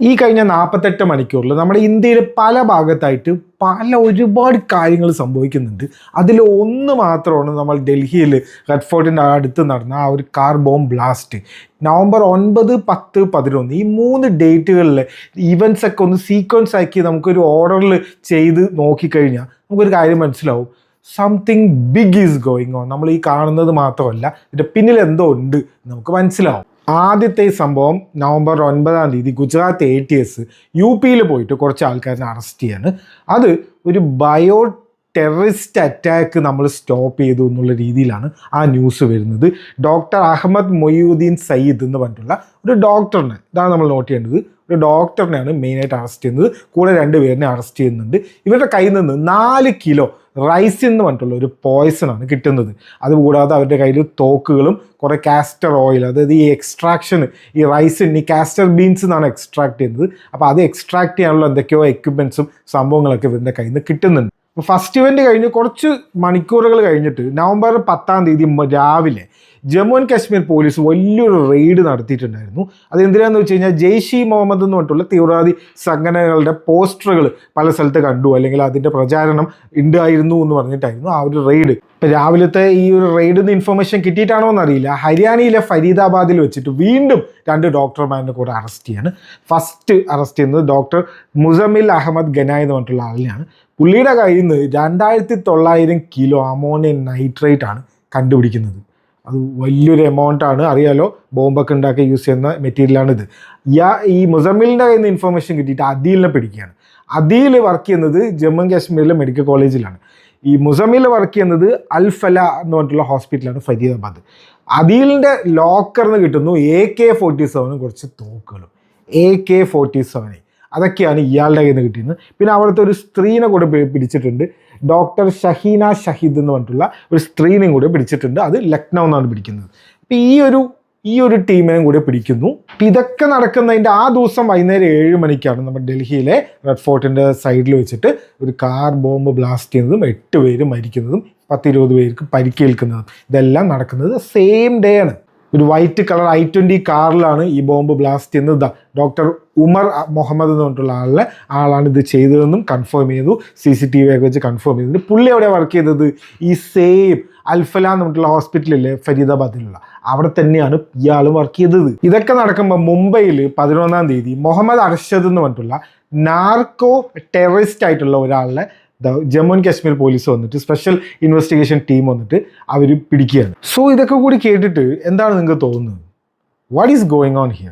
ഈ കഴിഞ്ഞ 48 മണിക്കൂറിൽ നമ്മുടെ ഇന്ത്യയിൽ പല ഭാഗത്തായിട്ട് ഒരുപാട് കാര്യങ്ങൾ സംഭവിക്കുന്നുണ്ട്. അതിൽ ഒന്ന് മാത്രമാണ് നമ്മൾ ഡൽഹിയിൽ റെഡ് ഫോർട്ടിൻ്റെ അടുത്ത് നടന്ന ആ ഒരു കാർ ബോംബ് ബ്ലാസ്റ്റ്. നവംബർ 9, 10, 11 ഈ 3 ഡേറ്റുകളിലെ ഇവൻറ്റ്സ് ഒക്കെ ഒന്ന് സീക്വൻസ് ആക്കി നമുക്കൊരു ഓർഡറിൽ ചെയ്ത് നോക്കിക്കഴിഞ്ഞാൽ നമുക്കൊരു കാര്യം മനസ്സിലാവും. Something big is going on. നമ്മൾ ഈ കാണുന്നത് മാത്രമല്ല, ഇതിൻ്റെ പിന്നിൽ എന്തോ ഉണ്ട് നമുക്ക് മനസ്സിലാവും. ആദ്യത്തെ ഈ സംഭവം നവംബർ 9 ഗുജറാത്ത് ATS UP പോയിട്ട് കുറച്ച് ആൾക്കാരെ അറസ്റ്റ് ചെയ്യാണ്. അത് ഒരു ടെററിസ്റ്റ് അറ്റാക്ക് നമ്മൾ സ്റ്റോപ്പ് ചെയ്തു എന്നുള്ള രീതിയിലാണ് ആ ന്യൂസ് വരുന്നത്. ഡോക്ടർ അഹമ്മദ് മൊയ്യുദ്ദീൻ സയ്യിദ് എന്ന് പറഞ്ഞിട്ടുള്ള ഒരു ഡോക്ടറിനെ, ഇതാണ് നമ്മൾ നോട്ട് ചെയ്യേണ്ടത്, ഒരു ഡോക്ടറിനെയാണ് മെയിനായിട്ട് അറസ്റ്റ് ചെയ്യുന്നത്. കൂടെ 2 പേരിനെ അറസ്റ്റ് ചെയ്യുന്നുണ്ട്. ഇവരുടെ കയ്യിൽ നിന്ന് 4 കിലോ റൈസിൻ എന്ന് പറഞ്ഞിട്ടുള്ള ഒരു പോയ്സണാണ് കിട്ടുന്നത്. അതുകൂടാതെ അവരുടെ കയ്യിൽ തോക്കുകളും കുറേ കാസ്റ്റർ ഓയിൽ, അതായത് ഈ എക്സ്ട്രാക്ഷൻ, ഈ റൈസിൻ ഈ കാസ്റ്റർ ബീൻസ് എന്നാണ് എക്സ്ട്രാക്ട് ചെയ്യുന്നത്. അപ്പോൾ അത് എക്സ്ട്രാക്ട് ചെയ്യാനുള്ള എന്തൊക്കെയോ എക്യുപ്മെൻറ്റ്സും സംഭവങ്ങളൊക്കെ ഇവരുടെ കയ്യിൽ നിന്ന് കിട്ടുന്നുണ്ട്. ഫസ്റ്റ് ഇവൻ്റ് കഴിഞ്ഞ് കുറച്ച് മണിക്കൂറുകൾ കഴിഞ്ഞിട്ട് നവംബർ 10 രാവിലെ ജമ്മു ആൻഡ് കാശ്മീർ പോലീസ് വലിയൊരു റെയ്ഡ് നടത്തിയിട്ടുണ്ടായിരുന്നു. അതെന്തിനാന്ന് വെച്ച് കഴിഞ്ഞാൽ ജെയ്ഷ് ഇ മുഹമ്മദ് എന്ന് പറഞ്ഞിട്ടുള്ള തീവ്രവാദി സംഘടനകളുടെ പോസ്റ്ററുകൾ പല സ്ഥലത്ത് കണ്ടു, അല്ലെങ്കിൽ അതിൻ്റെ പ്രചാരണം ഉണ്ടായിരുന്നു എന്ന് പറഞ്ഞിട്ടായിരുന്നു ആ ഒരു റെയ്ഡ്. ഇപ്പം രാവിലത്തെ ഈ ഒരു റെയ്ഡിൽ ഇൻഫർമേഷൻ കിട്ടിയിട്ടാണോ എന്നറിയില്ല, ഹരിയാനയിലെ ഫരീദാബാദിൽ വെച്ചിട്ട് വീണ്ടും 2 ഡോക്ടർമാരുടെ കൂടെ അറസ്റ്റ് ചെയ്യാണ്. ഫസ്റ്റ് അറസ്റ്റ് ചെയ്യുന്നത് ഡോക്ടർ മുസമ്മിൽ അഹമ്മദ് ഗനായ് എന്ന് പറഞ്ഞിട്ടുള്ള ആളിനെയാണ്. പുള്ളിയുടെ കയ്യിൽ നിന്ന് 2900 കിലോ അമോണിയം നൈട്രേറ്റ് ആണ് കണ്ടുപിടിക്കുന്നത്. അത് വലിയൊരു എമൗണ്ടാണ്, അറിയാലോ, ബോംബൊക്കെ ഉണ്ടാക്കി യൂസ് ചെയ്യുന്ന മെറ്റീരിയലാണിത്. ഈ മുസമ്മിലിൻ്റെ കയ്യിൽ നിന്ന് ഇൻഫർമേഷൻ കിട്ടിയിട്ട് അദീലിനെ പിടിക്കുകയാണ്. അദീൽ വർക്ക് ചെയ്യുന്നത് ജമ്മു ആൻഡ് കാശ്മീരിലെ മെഡിക്കൽ കോളേജിലാണ്. ഈ മുസമ്മിൽ വർക്ക് ചെയ്യുന്നത് അൽഫല എന്ന് പറഞ്ഞിട്ടുള്ള ഹോസ്പിറ്റലാണ് ഫരീദാബാദ്. അദീലിൻ്റെ ലോക്കറിന് കിട്ടുന്നു AK-47 കുറച്ച് തോക്കുകളും. AK-47 അതൊക്കെയാണ് ഇയാളുടെ കയ്യിൽ നിന്ന് കിട്ടിയത്. പിന്നെ അവിടുത്തെ ഒരു സ്ത്രീനെ കൂടെ പിടിച്ചിട്ടുണ്ട്, ഡോക്ടർ ഷഹീന ഷഹീദ് എന്ന് പറഞ്ഞിട്ടുള്ള ഒരു സ്ത്രീനെയും കൂടെ പിടിച്ചിട്ടുണ്ട്. അത് ലക്നൗ എന്നാണ് പിടിക്കുന്നത്. അപ്പം ഈ ഒരു ടീമിനെയും കൂടെ പിടിക്കുന്നു. അപ്പം ഇതൊക്കെ നടക്കുന്നതിൻ്റെ ആ ദിവസം വൈകുന്നേരം 7 മണിക്കാണ് നമ്മുടെ ഡൽഹിയിലെ റെഡ് ഫോർട്ടിൻ്റെ സൈഡിൽ വെച്ചിട്ട് ഒരു കാർ ബോംബ് ബ്ലാസ്റ്റ് ചെയ്യുന്നതും 8 പേര് മരിക്കുന്നതും 10-20 പേർക്ക് പരിക്കേൽക്കുന്നതും. ഇതെല്ലാം നടക്കുന്നത് സെയിം ഡേ ആണ്. ഒരു വൈറ്റ് കളർ I-20 കാറിലാണ് ഈ ബോംബ് ബ്ലാസ്റ്റ് ചെയ്യുന്നത്. ഡോക്ടർ ഉമർ മുഹമ്മദ് എന്ന് പറഞ്ഞിട്ടുള്ള ആളാണ് ഇത് ചെയ്തതെന്നും കൺഫേം ചെയ്തു. CCTV ഒക്കെ വെച്ച് കൺഫേം ചെയ്തിട്ട് പുള്ളി എവിടെ വർക്ക് ചെയ്തത്? ഈ സെയിം അൽഫല എന്ന് പറഞ്ഞിട്ടുള്ള ഹോസ്പിറ്റലില്ലേ ഫരീദാബാദിലുള്ള, അവിടെ തന്നെയാണ് ഇയാൾ വർക്ക് ചെയ്തത്. ഇതൊക്കെ നടക്കുമ്പോൾ മുംബൈയിൽ 11 മുഹമ്മദ് അർഷദ് എന്ന് പറഞ്ഞിട്ടുള്ള നാർക്കോ ടെററിസ്റ്റ് ആയിട്ടുള്ള ഒരാളെ ജമ്മു ആൻഡ് കാശ്മീർ പോലീസ് വന്നിട്ട് സ്പെഷ്യൽ ഇൻവെസ്റ്റിഗേഷൻ ടീം വന്നിട്ട് അവർ പിടിക്കുകയാണ്. സോ ഇതൊക്കെ കൂടി കേട്ടിട്ട് എന്താണ് നിങ്ങൾക്ക് തോന്നുന്നത്? What is going on here?